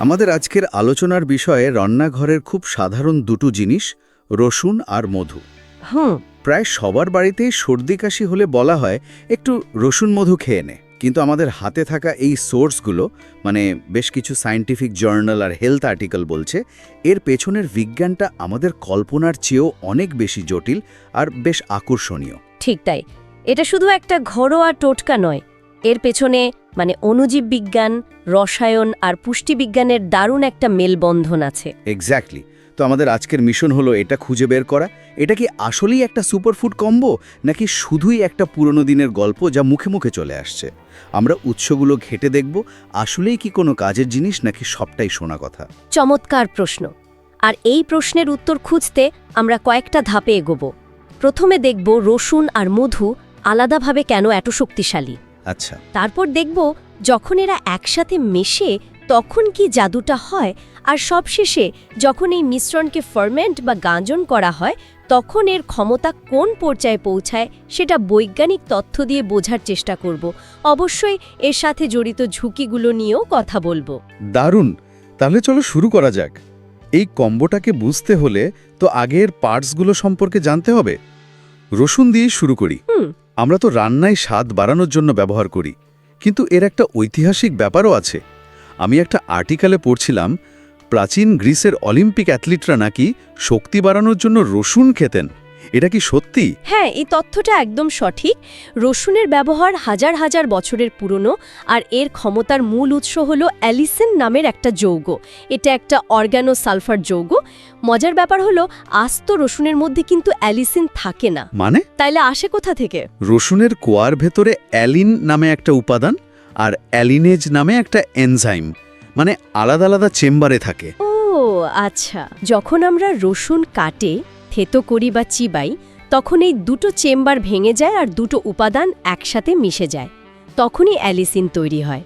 আমাদের আজকের আলোচনার বিষয়ে রান্নাঘরের খুব সাধারণ দুটো জিনিস, রসুন আর মধু। হুম। প্রায় সবার বাড়িতেই সর্দি কাশি হলে বলা হয় একটু রসুন মধু খেয়ে নে, কিন্তু আমাদের হাতে থাকা এই সোর্সগুলো, মানে বেশ কিছু সায়েন্টিফিক জার্নাল আর হেলথ আর্টিকেল বলছে এর পেছনের বিজ্ঞানটা আমাদের কল্পনার চেয়েও অনেক বেশি জটিল আর বেশ আকর্ষণীয়। ঠিক তাই। এটা শুধু একটা ঘরোয়া টোটকা নয়, এর পেছনে অণুজীব বিজ্ঞান, রসায়ন আর পুষ্টিবিজ্ঞানের দারুণ একটা মেলবন্ধন আছে। এক্স্যাক্টলি। তো আমাদের আজকের মিশন হলো এটা খুঁজে বের করা, এটা কি আসলেই একটা সুপারফুড কম্বো নাকি শুধুই একটা পুরনো দিনের গল্প যা মুখে মুখে চলে আসছে। আমরা উৎসগুলো ঘেঁটে দেখব আসলেই কি কোনো কাজের জিনিস নাকি সবটাই শোনা কথা। চমৎকার প্রশ্ন। আর এই প্রশ্নের উত্তর খুঁজতে আমরা কয়েকটা ধাপে এগোবো। প্রথমে দেখব রসুন আর মধু আলাদাভাবে কেন এত শক্তিশালী। আচ্ছা। তারপর দেখব যখন এরা একসাথে মেশে তখন কি জাদুটা হয়, আর সবশেষে যখন এই মিশ্রণকে ফার্মেন্ট বা গাঁজন করা হয় তখন এর ক্ষমতা কোন পর্যায়ে পৌঁছায় সেটা বৈজ্ঞানিক তথ্য দিয়ে বোঝার চেষ্টা করব। অবশ্যই এর সাথে জড়িত ঝুঁকিগুলো নিয়েও কথা বলবো। দারুণ। তাহলে চলো শুরু করা যাক। এই কম্বোটাকে বুঝতে হলে তো আগের পার্টসগুলো সম্পর্কে জানতে হবে। রসুন দিয়ে শুরু করি। আমরা তো রান্নায় স্বাদ বাড়ানোর জন্য ব্যবহার করি, কিন্তু এর একটা ঐতিহাসিক ব্যাপারও আছে। আমি একটা আর্টিকেলে পড়ছিলাম প্রাচীন গ্রিসের অলিম্পিক অ্যাথলিটরা নাকি শক্তি বাড়ানোর জন্য রসুন খেতেন। এটা কি সত্যি? হ্যাঁ, এই তথ্যটা একদম সঠিক। রসুনের ব্যবহার হাজার হাজার বছরের পুরনো, আর এর ক্ষমতার মূল উৎস হল অ্যালিসিন নামের একটা যৌগ। এটা একটা অর্গানোসালফার যৌগ। মজার ব্যাপার হলো আস্ত রসুনের মধ্যে কিন্তু অ্যালিসিন থাকে না। মানে? তাইলে আসে কোথা থেকে? রসুনের কোয়ার ভেতরে অ্যালিন নামে একটা উপাদান আর অ্যালিনেজ নামে একটা এনজাইম, মানে আলাদা আলাদা চেম্বারে থাকে। ও আচ্ছা। যখন আমরা রসুন কাটে থেতো করি বা চিবাই তখন এই দুটো চেম্বার ভেঙে যায় আর দুটো উপাদান একসাথে মিশে যায়, তখনই অ্যালিসিন তৈরি হয়।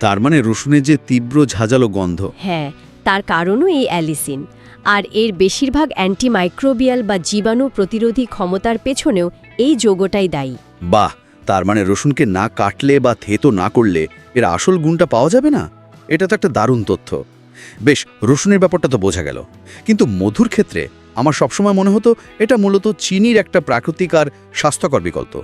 তার মানে রসুনের যে তীব্র ঝাঁঝালো গন্ধ। হ্যাঁ, তার কারণও এই অ্যালিসিন। আর এর বেশিরভাগ অ্যান্টিমাইক্রোবিয়াল বা জীবাণু প্রতিরোধী ক্ষমতার পেছনেও এই যৌগটাই দায়ী। বাহ, তার মানে রসুনকে না কাটলে বা থেতো না করলে এর আসল গুণটা পাওয়া যাবে না। এটা তো একটা দারুণ তথ্য। বেশ, রসুনের ব্যাপারটা তো বোঝা গেল, কিন্তু মধুর ক্ষেত্রে আমার সবসময় মনে হতো এটা মূলত চিনির একটা প্রাকৃতিক আর স্বাস্থ্যকর বিকল্প।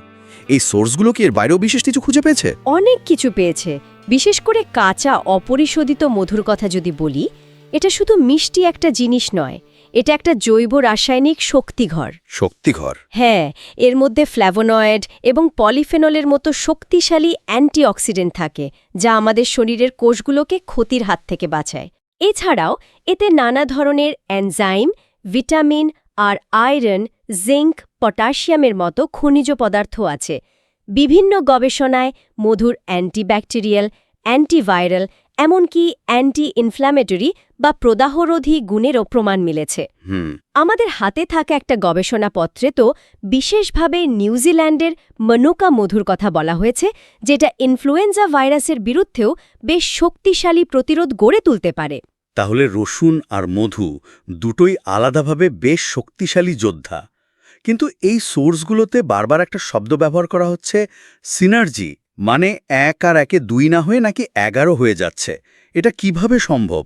এই সোর্সগুলো কি এর বাইরেও বিশেষ কিছু খুঁজে পেয়েছে? অনেক কিছু পেয়েছে। বিশেষ করে কাঁচা অপরিশোধিত মধুর কথা যদি বলি, এটা শুধু মিষ্টি একটা জিনিস নয়, এটা একটা জৈব রাসায়নিক শক্তিঘর। শক্তিঘর? হ্যাঁ, এর মধ্যে ফ্ল্যাভোনয়েড এবং পলিফেনলের মতো শক্তিশালী অ্যান্টিঅক্সিডেন্ট থাকে, যা আমাদের শরীরের কোষগুলোকে ক্ষতির হাত থেকে বাঁচায়। এছাড়াও এতে নানা ধরনের এনজাইম, ভিটামিন আর আয়রন, জিঙ্ক, পটাশিয়ামের মতো খনিজ পদার্থ আছে। বিভিন্ন গবেষণায় মধুর অ্যান্টিব্যাকটেরিয়াল, অ্যান্টিভাইরাল, এমনকি অ্যান্টি ইনফ্ল্যামেটরি বা প্রদাহরোধী গুণেরও প্রমাণ মিলেছে। আমাদের হাতে থাকা একটা গবেষণাপত্রে তো বিশেষভাবে নিউজিল্যান্ডের মনুকা মধুর কথা বলা হয়েছে, যেটা ইনফ্লুয়েঞ্জা ভাইরাসের বিরুদ্ধেও বেশ শক্তিশালী প্রতিরোধ গড়ে তুলতে পারে। তাহলে রসুন আর মধু দুটোই আলাদাভাবে বেশ শক্তিশালী যোদ্ধা। কিন্তু এই সোর্সগুলোতে বারবার একটা শব্দ ব্যবহার করা হচ্ছে, সিনার্জি, মানে 1 আর 1 2 না হয়ে নাকি 11 হয়ে যাচ্ছে। এটা কিভাবে সম্ভব?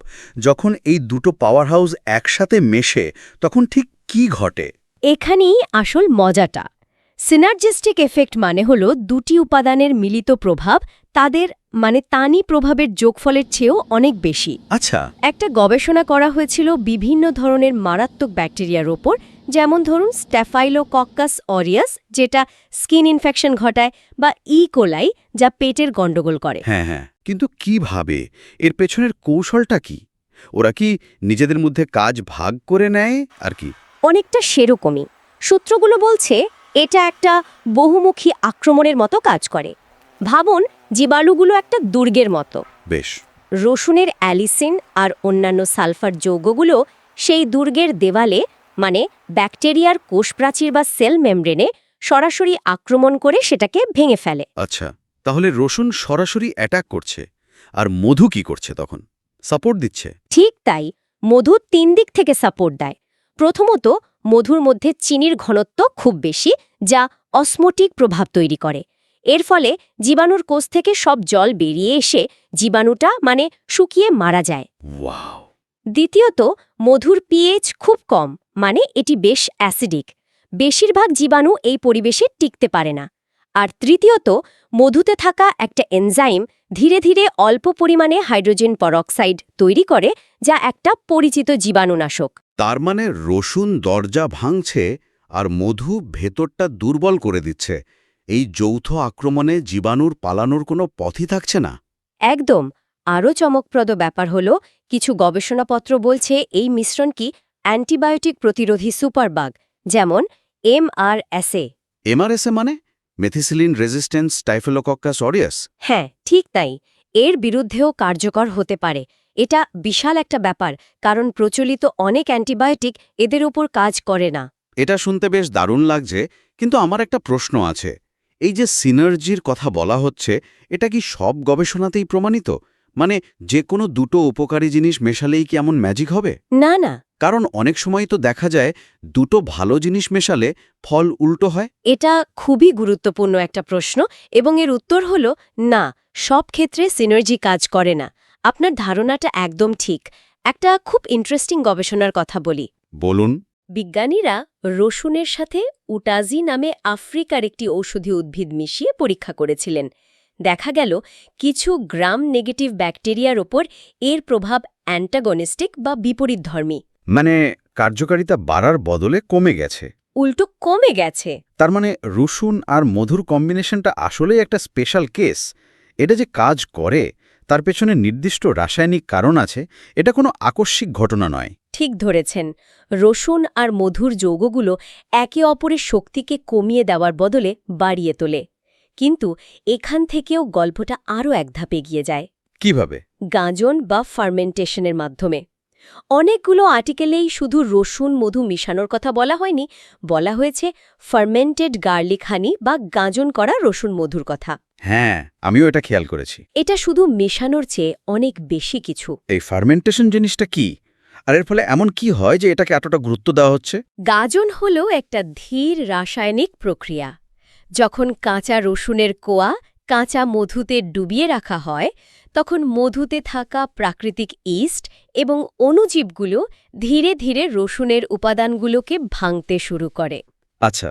যখন এই দুটো পাওয়ার হাউস একসাথে মেশে তখন ঠিক কি ঘটে? এখানেই আসল মজাটা। সিনার্জিস্টিক এফেক্ট মানে হলো দুটি উপাদানের মিলিত প্রভাব তাদের তানি প্রভাবের যোগফলের চেয়েও অনেক বেশি। আচ্ছা। একটা গবেষণা করা হয়েছিল বিভিন্ন ধরনের মারাত্মক ব্যাকটেরিয়ার ওপর, যেমন ধরুন স্ট্যাফাইলোকক্কাস অরিয়াস, যেটা স্কিন ইনফেকশন ঘটায়, বা কোলাই, যা পেটের গণ্ডগোল করে। হ্যাঁ হ্যাঁ, কিন্তু কিভাবে? এর পেছনের কৌশলটা কি? ওরা কি নিজেদের মধ্যে কাজ ভাগ করে নেয় আর কি? অনেকটা সেরকমই। সূত্রগুলো বলছে এটা একটা বহুমুখী আক্রমণের মতো কাজ করে। ভাবুন, জীবাণুগুলো একটা দুর্গের মতো। বেশ। রসুনের অ্যালিসিন আর অন্যান্য সালফার যৌগগুলো সেই দুর্গের দেওয়ালে, ব্যাকটেরিয়ার কোষপ্রাচীর বা সেল মেমব্রেনে সরাসরি আক্রমণ করে সেটাকে ভেঙে ফেলে। আচ্ছা, তাহলে রসুন সরাসরি অ্যাটাক করছে, আর মধু কি করছে তখন? সাপোর্ট দিচ্ছে? ঠিক তাই। মধু 3 দিক থেকে সাপোর্ট দেয়। প্রথমত, মধুর মধ্যে চিনির ঘনত্ব খুব বেশি, যা অসমোটিক প্রভাব তৈরি করে। এর ফলে জীবাণুর কোষ থেকে সব জল বেরিয়ে এসে জীবাণুটা শুকিয়ে মারা যায়। ওয়াও! দ্বিতীয়ত, মধুর পিএইচ খুব কম, এটি বেশ অ্যাসিডিক। বেশিরভাগ জীবাণু এই পরিবেশে টিকতে পারে না। আর তৃতীয়ত, মধুতে থাকা একটা এনজাইম ধীরে ধীরে অল্প পরিমাণে হাইড্রোজেন পেরক্সাইড তৈরি করে, যা একটা পরিচিত জীবাণুনাশক। তার মানে রসুন দরজা ভাঙছে আর মধু ভেতরটা দুর্বল করে দিচ্ছে। এই যৌথ আক্রমণে জীবাণুর পালানোর কোনো পথই থাকছে না। একদম। আরও চমকপ্রদ ব্যাপার হল, কিছু গবেষণাপত্র বলছে এই মিশ্রণ কি অ্যান্টিবায়োটিক প্রতিরোধী সুপারবাগ, যেমন MRSA। এমআরএসএ মানে মেথিসিলিন রেজিস্ট্যান্স স্টাইফিলোকক্কাস অরিয়াস। হ্যাঁ, ঠিক তাই। এর বিরুদ্ধেও কার্যকর হতে পারে। এটা বিশাল একটা ব্যাপার, কারণ প্রচলিত অনেক অ্যান্টিবায়োটিক এদের উপর কাজ করে না। এটা শুনতে বেশ দারুণ লাগছে, কিন্তু আমার একটা প্রশ্ন আছে। এই যে সিনার্জির কথা বলা হচ্ছে, এটা কি সব গবেষণাতেই প্রমাণিত? মানে যে কোনো দুটো উপকারী জিনিস মেশালেই কি এমন ম্যাজিক হবে? না না, কারণ অনেক সময় তো দেখা যায় দুটো ভালো জিনিস মেশালে ফল উল্টো হয়। এটা খুবই গুরুত্বপূর্ণ একটা প্রশ্ন, এবং এর উত্তর হল না, সব ক্ষেত্রে সিনার্জি কাজ করে না। আপনার ধারণাটা একদম ঠিক। একটা খুব ইন্টারেস্টিং গবেষণার কথা বলি। বলুন। বিজ্ঞানীরা রসুনের সাথে উটাজি নামে আফ্রিকার একটি ঔষধি উদ্ভিদ মিশিয়ে পরীক্ষা করেছিলেন। দেখা গেল কিছু গ্রাম নেগেটিভ ব্যাকটেরিয়ার ওপর এর প্রভাব অ্যান্টাগনিস্টিক বা বিপরীতধর্মী। মানে কার্যকারিতা বাড়ার বদলে কমে গেছে। উল্টো কমে গেছে। তার মানে রসুন আর মধুর কম্বিনেশনটা আসলেই একটা স্পেশাল কেস। এটা যে কাজ করে তার পেছনে নির্দিষ্ট রাসায়নিক কারণ আছে, এটা কোনো আকস্মিক ঘটনা নয়। ঠিক ধরেছেন। রসুন আর মধুর যৌগগুলো একে অপরের শক্তিকে কমিয়ে দেওয়ার বদলে বাড়িয়ে তোলে। কিন্তু এখান থেকেও গল্পটা আরও এক ধাপ এগিয়ে যায়। কিভাবে? গাঁজন বা ফার্মেন্টেশনের মাধ্যমে। অনেকগুলো আর্টিকেলেই শুধু রসুন মধু মিশানোর কথা বলা হয়নি, বলা হয়েছে ফার্মেন্টেড গার্লিক হানি বা গাঁজন করা রসুন মধুর কথা। হ্যাঁ, আমিও এটা খেয়াল করেছি। এটা শুধু মেশানোর চেয়ে অনেক বেশি কিছু। এই ফার্মেন্টেশন জিনিসটা কি, আর এর ফলে এমন কি হয় যে এটাকে এতটা গুরুত্ব দেওয়া হচ্ছে? গাঁজন হল একটা ধীর রাসায়নিক প্রক্রিয়া। যখন কাঁচা রসুনের কোয়া কাঁচা মধুতে ডুবিয়ে রাখা হয়, তখন মধুতে থাকা প্রাকৃতিক ইস্ট এবং অণুজীবগুলো ধীরে ধীরে রসুনের উপাদানগুলোকে ভাঙতে শুরু করে। আচ্ছা।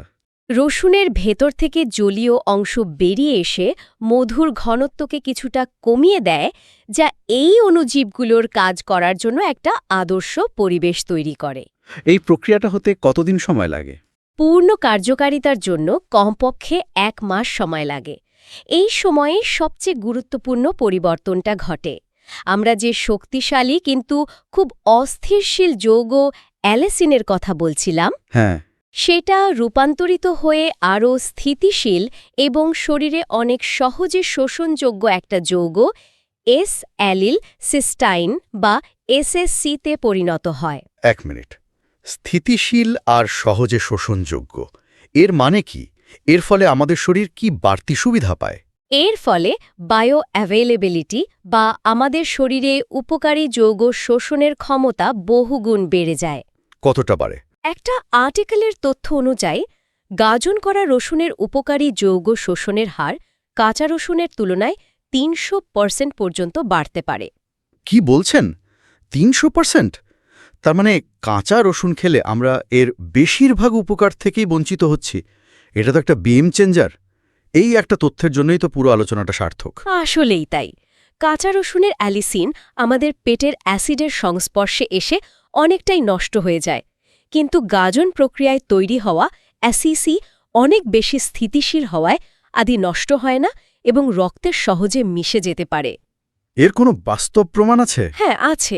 রসুনের ভেতর থেকে জলীয় অংশ বেরিয়ে এসে মধুর ঘনত্বকে কিছুটা কমিয়ে দেয়, যা এই অণুজীবগুলোর কাজ করার জন্য একটা আদর্শ পরিবেশ তৈরি করে। এই প্রক্রিয়াটা হতে কতদিন সময় লাগে? পূর্ণ কার্যকারিতার জন্য কমপক্ষে 1 মাস সময় লাগে। এই সময়ে সবচেয়ে গুরুত্বপূর্ণ পরিবর্তনটা ঘটে। আমরা যে শক্তিশালী কিন্তু খুব অস্থিরশীল যৌগ অ্যালেসিনের কথা বলছিলাম, হ্যাঁ, সেটা রূপান্তরিত হয়ে আরও স্থিতিশীল এবং শরীরে অনেক সহজে শোষণযোগ্য একটা যৌগ এস-অ্যালিল সিস্টাইন বা SSC-তে পরিণত হয়। 1 মিনিট। স্থিতিশীল আর সহজে শোষণযোগ্য, এর মানে কি? এর ফলে আমাদের শরীর কি বাড়তি সুবিধা পায়? এর ফলে বায়ো অ্যাভেলেবিলিটি বা আমাদের শরীরে উপকারী যৌগ শোষণের ক্ষমতা বহুগুণ বেড়ে যায়। কতটা বাড়ে? একটা আর্টিকেলের তথ্য অনুযায়ী গাজন করা রসুনের উপকারী যৌগ শোষণের হার কাঁচা রসুনের তুলনায় 300% পর্যন্ত বাড়তে পারে। কি বলছেন? 300%? তার মানে কাঁচা রসুন খেলে আমরা এর বেশিরভাগ উপকার থেকেই বঞ্চিত হচ্ছি। এটা তো একটা গেম চেঞ্জার। এই একটা তথ্যের জন্যই তো পুরো আলোচনাটা সার্থক। আসলেই তাই। কাঁচা রসুনের অ্যালিসিন আমাদের পেটের অ্যাসিডের সংস্পর্শে এসে অনেকটাই নষ্ট হয়ে যায়, কিন্তু গাজন প্রক্রিয়ায় তৈরি হওয়া অ্যাসিসি অনেক বেশি স্থিতিশীল হওয়ায় আদি নষ্ট হয় না এবং রক্তে সহজে মিশে যেতে পারে। এর কোনো বাস্তব প্রমাণ আছে? হ্যাঁ, আছে।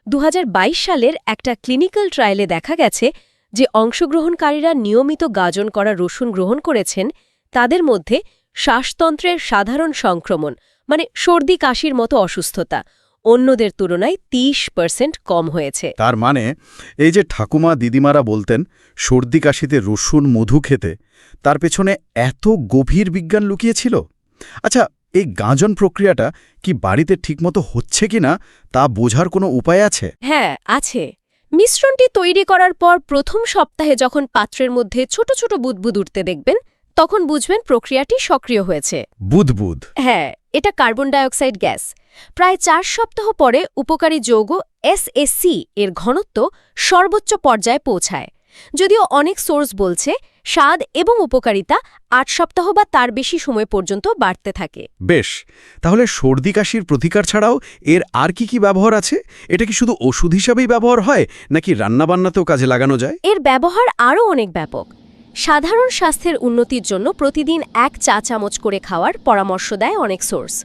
2022 সালের একটা ক্লিনিক্যাল ট্রায়ালে দেখা গেছে যে অংশগ্রহণকারীরা নিয়মিত গাজন করা রসুন গ্রহণ করেছেন, তাদের মধ্যে শ্বাসতন্ত্রের সাধারণ সংক্রমণ সর্দি কাশির মতো অসুস্থতা অন্যদের তুলনায় 30% কম হয়েছে। তার মানে এই যে ঠাকুমা দিদিমারা বলতেন সর্দি কাশিতে রসুন মধু খেতে, তার পেছনে এত গভীর বিজ্ঞান লুকিয়েছিল। আচ্ছা, এই গাঁজন প্রক্রিয়াটা কি বাড়িতে ঠিকমতো হচ্ছে কিনা তা বোঝার কোনো উপায় আছে? হ্যাঁ, আছে। মিশ্রণটি তৈরি করার পর প্রথম সপ্তাহে যখন পাত্রের মধ্যে ছোট ছোট বুদবুদ উঠতে দেখবেন, তখন বুঝবেন প্রক্রিয়াটি সক্রিয় হয়েছে। বুদবুদ। হ্যাঁ, এটা কার্বন ডাইঅক্সাইড গ্যাস। প্রায় 4 সপ্তাহ পরে উপকারী যৌগ SSC এর ঘনত্ব সর্বোচ্চ পর্যায়ে পৌঁছায়। যদিও অনেক সোর্স বলছে স্বাদ এবং উপকারিতা 8 সপ্তাহ বা তার বেশি সময় পর্যন্ত বাড়তে থাকে। বেশ, তাহলে সর্দি কাশির প্রতিকার ছাড়াও এর আর কি ব্যবহার আছে? এটা কি শুধু ওষুধ হিসাবেই ব্যবহার হয় নাকি রান্নাবান্নাতেও কাজে লাগানো যায়? এর ব্যবহার আরও অনেক ব্যাপক। সাধারণ স্বাস্থ্যের উন্নতির জন্য প্রতিদিন 1 চা চামচ করে খাওয়ার পরামর্শ দেয় অনেক সোর্স।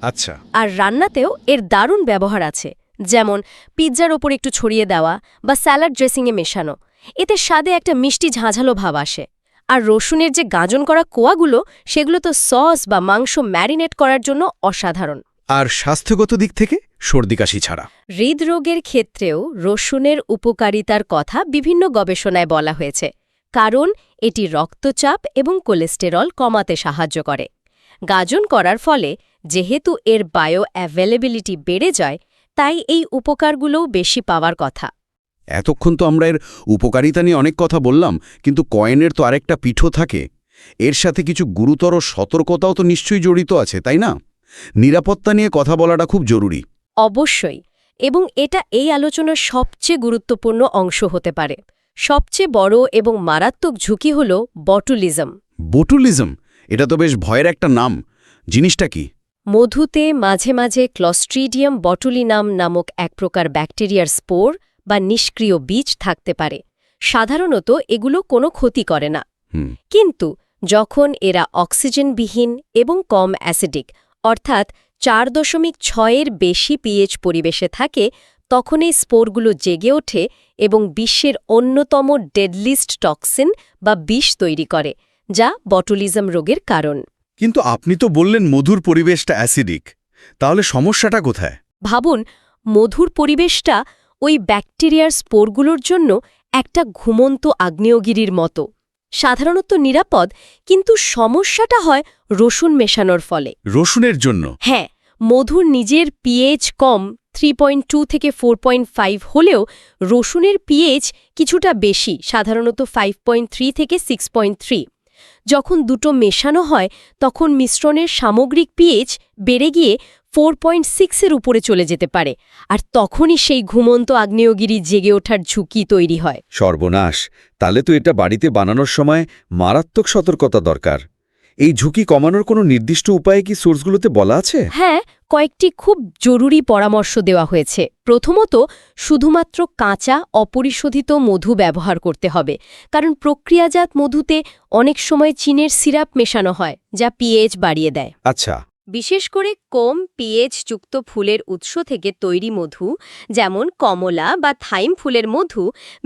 আচ্ছা। আর রান্নাতেও এর দারুণ ব্যবহার আছে, যেমন পিৎজার ওপর একটু ছড়িয়ে দেওয়া বা স্যালাড ড্রেসিংয়ে মেশানো। এতে স্বাদে একটা মিষ্টি ঝাঁঝালো ভাব আসে। আর রসুনের যে গাজন করা কোয়াগুলো, সেগুলো তো সস বা মাংস ম্যারিনেট করার জন্য অসাধারণ। আর স্বাস্থ্যগত দিক থেকে সর্দি কাশি ছাড়া হৃদরোগের ক্ষেত্রেও রসুনের উপকারিতার কথা বিভিন্ন গবেষণায় বলা হয়েছে, কারণ এটি রক্তচাপ এবং কোলেস্টেরল কমাতে সাহায্য করে। গাজন করার ফলে যেহেতু এর বায়ো অ্যাভেলেবিলিটি বেড়ে যায়, তাই এই উপকারগুলোও বেশি পাওয়ার কথা। এতক্ষণ তো আমরা এর উপকারিতা নিয়ে অনেক কথা বললাম, কিন্তু কয়েনের তো আরেকটা পিঠও থাকে। এর সাথে কিছু গুরুতর সতর্কতাও তো নিশ্চয়ই জড়িত আছে, তাই না? নিরাপত্তা নিয়ে কথা বলাটা খুব জরুরি। অবশ্যই, এবং এটা এই আলোচনার সবচেয়ে গুরুত্বপূর্ণ অংশ হতে পারে। সবচেয়ে বড় এবং মারাত্মক ঝুঁকি হল বটুলিজম। বটুলিজম, এটা তো বেশ ভয়ের একটা নাম। জিনিসটা কি? মধুতে মাঝে মাঝে ক্লস্ট্রিডিয়াম বটুলিনাম নামক এক প্রকার ব্যাকটেরিয়ার স্পোর বা নিষ্ক্রিয় বীজ থাকতে পারে। সাধারণত এগুলো কোনো ক্ষতি করে না, কিন্তু যখন এরা অক্সিজেনবিহীন এবং কম অ্যাসিডিক অর্থাৎ 4.6-এর বেশি পিএইচ পরিবেশে থাকে, তখন এই স্পোরগুলো জেগে ওঠে এবং বিশ্বের অন্যতম ডেডলিস্ট টক্সিন বা বিষ তৈরি করে, যা বটুলিজম রোগের কারণ। কিন্তু আপনি তো বললেন মধুর পরিবেশটা অ্যাসিডিক, তাহলে সমস্যাটা কোথায়? ভাবুন, মধুর পরিবেশটা ওই ব্যাকটেরিয়ার স্পোরগুলোর জন্য একটা ঘুমন্ত আগ্নেয়গিরির মতো। সাধারণত নিরাপদ, কিন্তু সমস্যাটা হয় রসুন মেশানোর ফলে। রসুনের জন্য? হ্যাঁ, মধুর নিজের পিএইচ কম 3.2 থেকে 4.5 হলেও রসুনের পিএইচ কিছুটা বেশি, সাধারণত 5.3 থেকে 6.3। যখন দুটো মেশানো হয় তখন মিশ্রণের সামগ্রিক পিএইচ বেড়ে গিয়ে 4.6-এর উপরে চলে যেতে পারে, আর তখনই সেই ঘুমন্ত আগ্নেয়গিরি জেগে ওঠার ঝুঁকি তৈরি হয়। সর্বনাশ! তাহলে তো এটা বাড়িতে বানানোর সময় মারাত্মক সতর্কতা দরকার। এই ঝুঁকি কমানোর কোনো নির্দিষ্ট উপায়ে কি সোর্সগুলোতে বলা আছে? হ্যাঁ, কয়েকটি খুব জরুরি পরামর্শ দেওয়া হয়েছে। প্রথমত, শুধুমাত্র কাঁচা অপরিশোধিত মধু ব্যবহার করতে হবে, কারণ প্রক্রিয়াজাত মধুতে অনেক সময় চিনের সিরাপ মেশানো হয়, যা পিএইচ বাড়িয়ে দেয়। আচ্ছা। বিশেষ করে কম পিএইচ যুক্ত ফুলের উৎস থেকে তৈরি মধু, যেমন কমলা বা থাইম ফুলের মধু,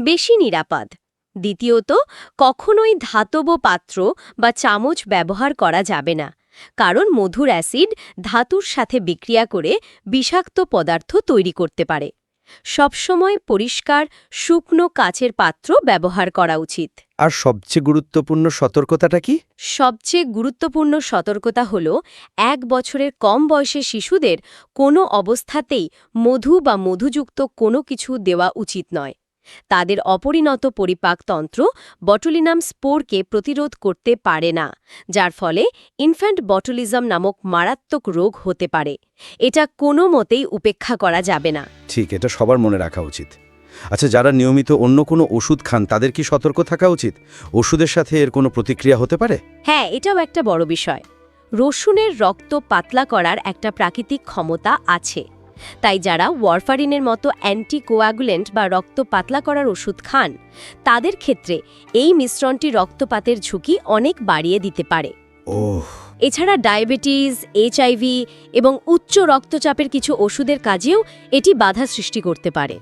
বেশি নিরাপদ। দ্বিতীয়ত, কখনোই ধাতব পাত্র বা চামচ ব্যবহার করা যাবে না, কারণ মধুর অ্যাসিড ধাতুর সাথে বিক্রিয়া করে বিষাক্ত পদার্থ তৈরি করতে পারে। সবসময় পরিষ্কার শুকনো কাচের পাত্র ব্যবহার করা উচিত। আর সবচেয়ে গুরুত্বপূর্ণ সতর্কতাটা কি? সবচেয়ে গুরুত্বপূর্ণ সতর্কতা হল 1 বছরের কম বয়সী শিশুদের কোনো অবস্থাতেই মধু বা মধুযুক্ত কোনো কিছু দেওয়া উচিত নয়। তাদের অপরিণত পরিপাকতন্ত্র বটুলিনাম স্পোরকে প্রতিরোধ করতে পারে না, যার ফলে ইনফ্যান্ট বটুলিজম নামক মারাত্মক রোগ হতে পারে। এটা কোনো মতেই উপেক্ষা করা যাবে না। ঠিক, এটা সবার মনে রাখা উচিত। আচ্ছা, যারা নিয়মিত অন্য কোনো ওষুধ খান তাদের কি সতর্ক থাকা উচিত? ওষুধের সাথে এর কোনো প্রতিক্রিয়া হতে পারে? হ্যাঁ, এটাও একটা বড় বিষয়। রসুনের রক্ত পাতলা করার একটা প্রাকৃতিক ক্ষমতা আছে, তাই যারা ওয়ারফারিনের মতো অ্যান্টিকোয়াগুলেন্ট বা রক্ত পাতলা করার ওষুধ খান, তাদের ক্ষেত্রে এই মিশ্রণটি রক্তপাতের ঝুঁকি অনেক বাড়িয়ে দিতে পারে। ওহ। এছাড়া ডায়াবেটিস, এইচআইভি এবং উচ্চ রক্তচাপের কিছু ওষুধের কাজেও এটি বাধা সৃষ্টি করতে পারে।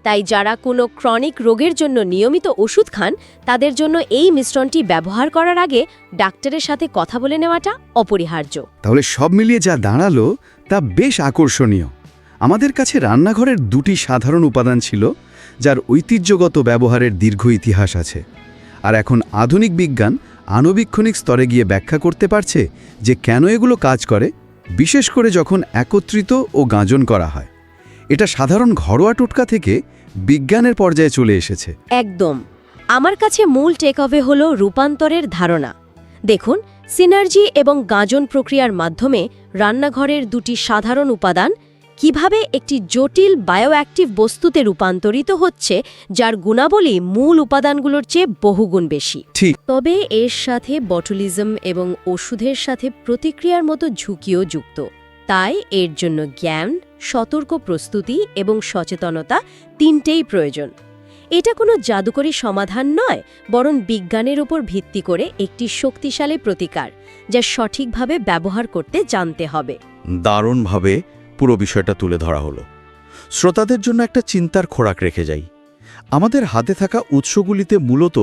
তাই যারা কোনো ক্রনিক রোগের জন্য নিয়মিত ওষুধ খান, তাদের জন্য এই মিশ্রণটি ব্যবহার করার আগে ডাক্তারের সাথে কথা বলে নেওয়াটা অপরিহার্য। তাহলে সব মিলিয়ে যা দাঁড়ালো তা বেশ আকর্ষণীয়। আমাদের কাছে রান্নাঘরের 2টি সাধারণ উপাদান ছিল, যার ঐতিহ্যগত ব্যবহারের দীর্ঘ ইতিহাস আছে। আর এখন আধুনিক বিজ্ঞান আণুবীক্ষণিক স্তরে গিয়ে ব্যাখ্যা করতে পারছে যে কেন এগুলো কাজ করে, বিশেষ করে যখন একত্রিত ও গাঁজন করা হয়। এটা সাধারণ ঘরোয়া টোটকা থেকে বিজ্ঞানের পর্যায়ে চলে এসেছে। একদম। আমার কাছে মূল টেকঅ্যাওয়ে হলো রূপান্তরের ধারণা। দেখুন, সিনার্জি এবং গাঁজন প্রক্রিয়ার মাধ্যমে রান্নাঘরের দুটি সাধারণ উপাদান কিভাবে একটি জটিল বায়োঅ্যাক্টিভ বস্তুতে রূপান্তরিত হচ্ছে, যার গুণাবলী মূল উপাদানগুলোর চেয়ে বহুগুণ বেশি। ঠিক। তবে এর সাথে বটুলিজম এবং ওষুধের সাথে প্রতিক্রিয়ার মতো ঝুঁকিও যুক্ত। তাই এর জন্য জ্ঞান, সতর্ক প্রস্তুতি এবং সচেতনতা তিনটেই প্রয়োজন। এটা কোনো জাদুকরী সমাধান নয়, বরং বিজ্ঞানের উপর ভিত্তি করে একটি শক্তিশালী প্রতিকার, যা সঠিকভাবে ব্যবহার করতে জানতে হবে। দারুণভাবে পুরো বিষয়টা তুলে ধরা হলো। শ্রোতাদের জন্য একটা চিন্তার খোরাক রেখে যাই। আমাদের হাতে থাকা উৎসগুলিতে মূলত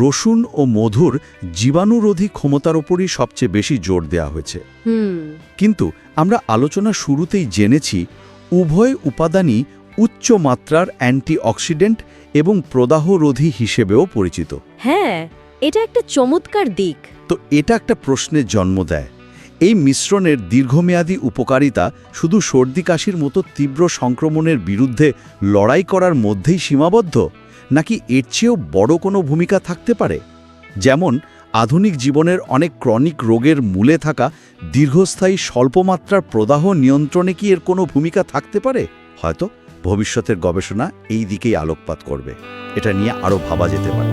রসুন ও মধুর জীবাণুরোধী ক্ষমতার উপরই সবচেয়ে বেশি জোর দেওয়া হয়েছে। কিন্তু আমরা আলোচনা শুরুতেই জেনেছি উভয় উপাদানই উচ্চ মাত্রার অ্যান্টিঅক্সিডেন্ট এবং প্রদাহরোধী হিসেবেও পরিচিত। হ্যাঁ, এটা একটা চমৎকার দিক। তো এটা একটা প্রশ্নের জন্ম দেয়, এই মিশ্রণের দীর্ঘমেয়াদী উপকারিতা শুধু সর্দি কাশির মতো তীব্র সংক্রমণের বিরুদ্ধে লড়াই করার মধ্যেই সীমাবদ্ধ, নাকি এর চেয়েও বড় কোনো ভূমিকা থাকতে পারে? যেমন আধুনিক জীবনের অনেক ক্রনিক রোগের মূলে থাকা দীর্ঘস্থায়ী স্বল্পমাত্রার প্রদাহ নিয়ন্ত্রণে কি এর কোনো ভূমিকা থাকতে পারে? হয়তো ভবিষ্যতের গবেষণা এই দিকেই আলোকপাত করবে। এটা নিয়ে আরও ভাবা যেতে পারে।